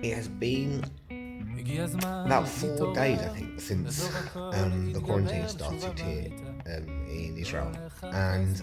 It has been about 4 days, I think, since the quarantine started here in Israel, and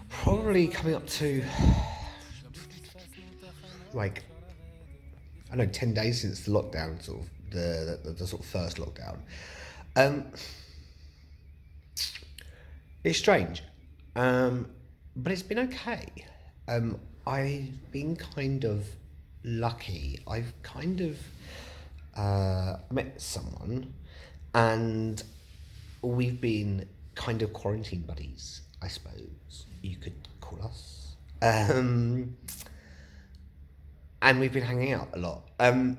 probably coming up to like, I don't know, 10 days since the lockdown, sort of the sort of first lockdown. It's strange, but it's been okay. I've been kind of lucky. I've kind of met someone, and we've been kind of quarantine buddies, I suppose you could call us. And we've been hanging out a lot. And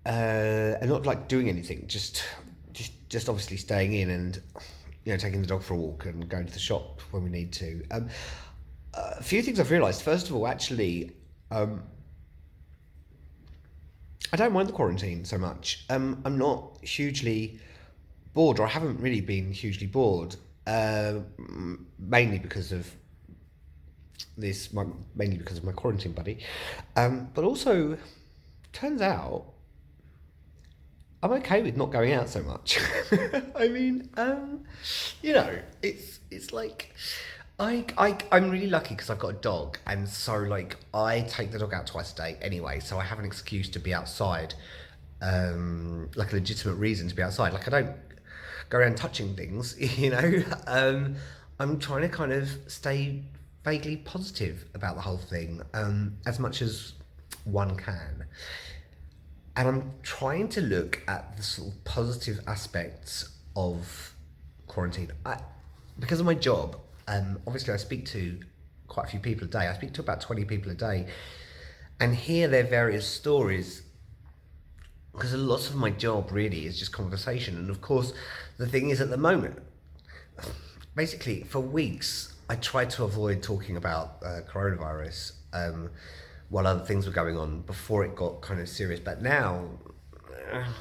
not like doing anything, just obviously staying in and, you know, taking the dog for a walk and going to the shop when we need to. A few things I've realised. First of all, actually, I don't mind the quarantine so much. I'm not hugely bored, or I haven't really been hugely bored, mainly because of my quarantine buddy. But also, turns out, I'm okay with not going out so much. I mean, you know, it's like, I'm really lucky because I've got a dog, and so like I take the dog out twice a day anyway, so I have an excuse to be outside, like a legitimate reason to be outside. Like I don't go around touching things, you know. I'm trying to kind of stay vaguely positive about the whole thing, as much as one can. And I'm trying to look at the sort of positive aspects of quarantine. Because of my job, obviously I speak to quite a few people a day. I speak to about 20 people a day and hear their various stories, because a lot of my job really is just conversation. And of course, the thing is, at the moment, basically for weeks, I tried to avoid talking about coronavirus, while other things were going on before it got kind of serious. But now,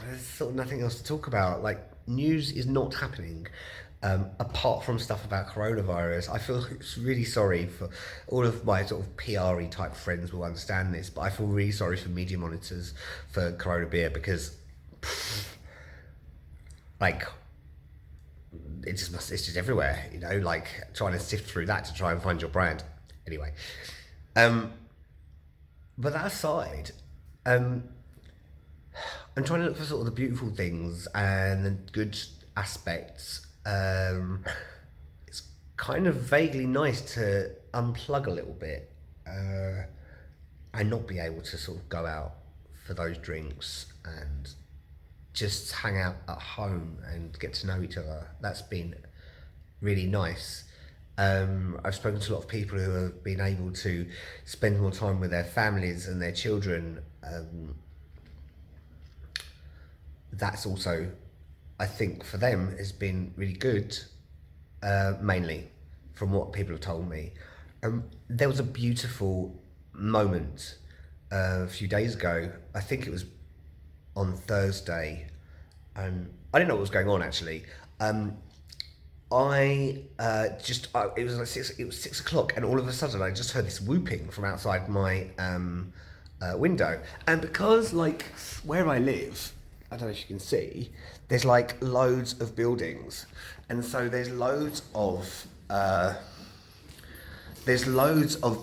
there's sort of nothing else to talk about. Like, news is not happening, apart from stuff about coronavirus. I feel really sorry for all of my sort of PR-y type friends will understand this, but I feel really sorry for media monitors for Corona Beer, because, like, it's just everywhere, you know, like trying to sift through that to try and find your brand. Anyway, but that aside, I'm trying to look for sort of the beautiful things and the good aspects. It's kind of vaguely nice to unplug a little bit, and not be able to sort of go out for those drinks and just hang out at home and get to know each other. That's been really nice. I've spoken to a lot of people who have been able to spend more time with their families and their children. That's also, I think, for them has been really good, mainly from what people have told me. There was a beautiful moment a few days ago. I think it was on Thursday. I didn't know what was going on, actually. It was like it was 6 o'clock, and all of a sudden I just heard this whooping from outside my window. And because, like, where I live, I don't know if you can see, there's like loads of buildings, and so there's loads of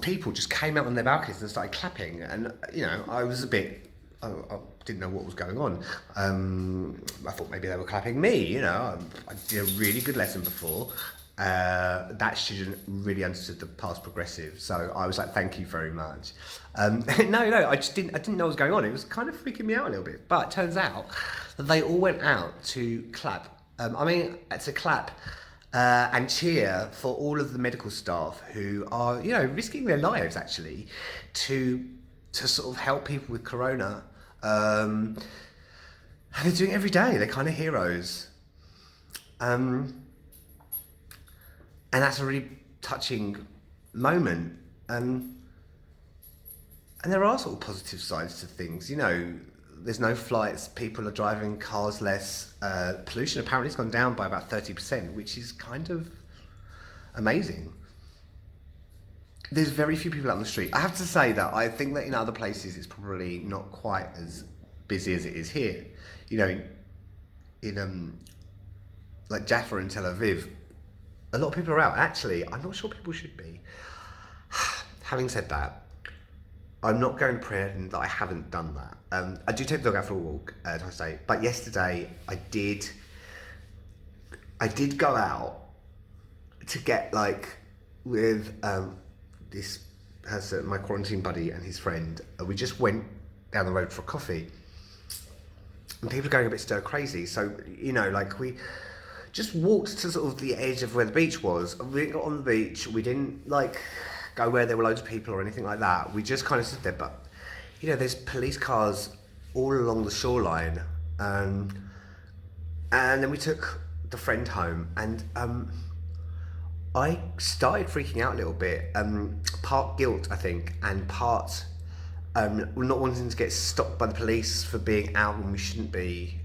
people just came out on their balconies and started clapping. And, you know, I was a bit, I didn't know what was going on. I thought maybe they were clapping me, you know. I did a really good lesson before. That student really understood the past progressive, so I was like, thank you very much. No, I didn't know what was going on. It was kind of freaking me out a little bit. But it turns out that they all went out to clap. To clap and cheer for all of the medical staff who are, you know, risking their lives, actually, to sort of help people with corona. And they're doing it every day. They're kind of heroes. And that's a really touching moment. And there are sort of positive sides to things, you know, there's no flights. People are driving cars less. Pollution apparently has gone down by about 30%, which is kind of amazing. There's very few people out on the street. I have to say that I think that in other places it's probably not quite as busy as it is here. You know, in like Jaffa and Tel Aviv, a lot of people are out. Actually, I'm not sure people should be. Having said that, I'm not going to pretend that I haven't done that. I do take the dog out for a walk twice a day, but yesterday I did go out to get with this has my quarantine buddy and his friend. We just went down the road for coffee, and people are going a bit stir crazy. So we just walked to sort of the edge of where the beach was. We didn't go on the beach. We didn't go where there were loads of people or anything like that. We just kind of stood there. But there's police cars all along the shoreline, and then we took the friend home, and I started freaking out a little bit. Part guilt, I think, and part not wanting to get stopped by the police for being out when we shouldn't be.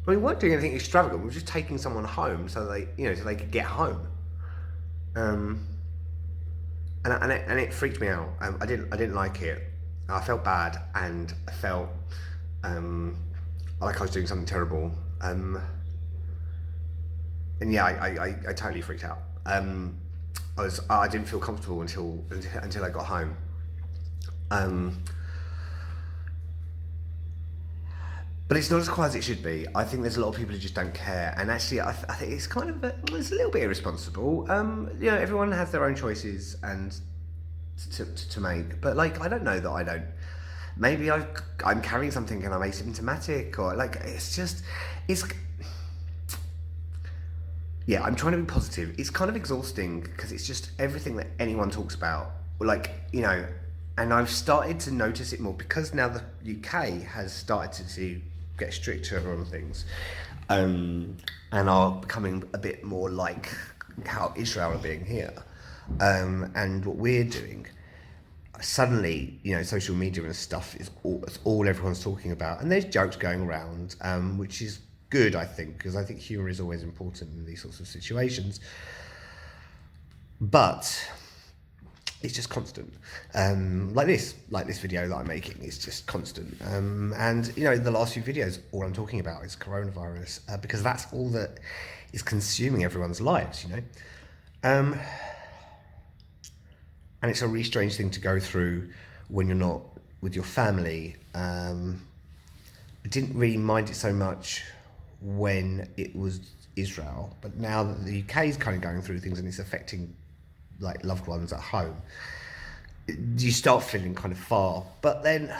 We weren't doing anything extravagant. We were just taking someone home so they could get home. And it freaked me out. I didn't like it. I felt bad, and I felt like I was doing something terrible. And yeah, I totally freaked out. I didn't feel comfortable until I got home. But it's not as quiet as it should be. I think there's a lot of people who just don't care, and actually, I think it's kind of it's a little bit irresponsible. Everyone has their own choices and to make, but I don't know that I don't. Maybe I'm carrying something and I'm asymptomatic, or yeah, I'm trying to be positive. It's kind of exhausting because it's just everything that anyone talks about, and I've started to notice it more because now the UK has started to get stricter on things, and are becoming a bit more like how Israel are being here, and what we're doing. Suddenly, social media and stuff is all everyone's talking about, and there's jokes going around, which is good, I think, because I think humour is always important in these sorts of situations. But it's just constant, like this video that I'm making. It's just constant, and the last few videos, all I'm talking about is coronavirus, because that's all that is consuming everyone's lives, and it's a really strange thing to go through when you're not with your family. I didn't really mind it so much when it was Israel, but now that the UK is kind of going through things and it's affecting loved ones at home, you start feeling kind of far. But then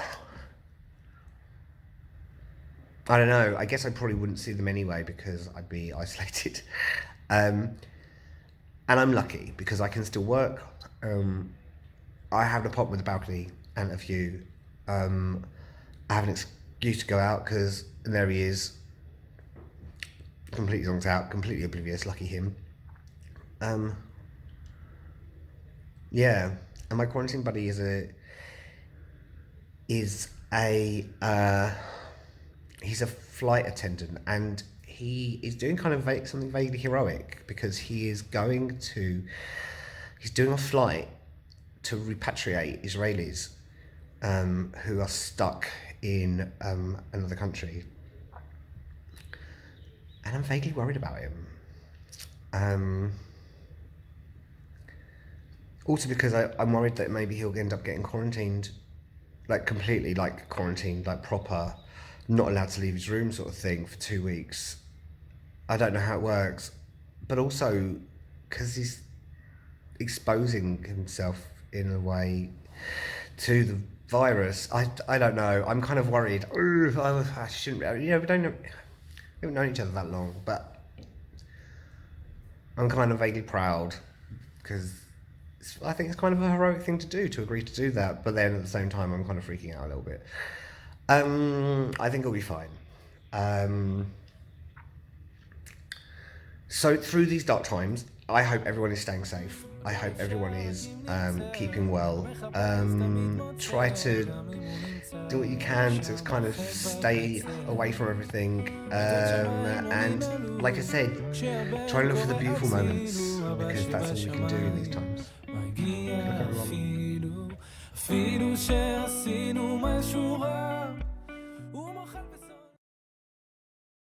I don't know, I guess I probably wouldn't see them anyway because I'd be isolated. And I'm lucky because I can still work. I have an apartment with a balcony and a view. I have an excuse to go out because there he is, completely zonked out, completely oblivious. Lucky him. Yeah, and my quarantine buddy is he's a flight attendant, and he is doing kind of something vaguely heroic because he's doing a flight to repatriate Israelis who are stuck in another country, and I'm vaguely worried about him. Also because I'm worried that maybe he'll end up getting quarantined, completely, quarantined, proper, not allowed to leave his room sort of thing for 2 weeks. I don't know how it works, but also because he's exposing himself in a way to the virus. I don't know. I'm kind of worried. I shouldn't. We haven't known each other that long, but I'm kind of vaguely proud because I think it's kind of a heroic thing to do, to agree to do that. But then at the same time, I'm kind of freaking out a little bit. I think it'll be fine. So through these dark times, I hope everyone is staying safe. I hope everyone is keeping well. Try to do what you can to kind of stay away from everything. And like I said, try and look for the beautiful moments because that's all we can do in these times. Good luck, everyone.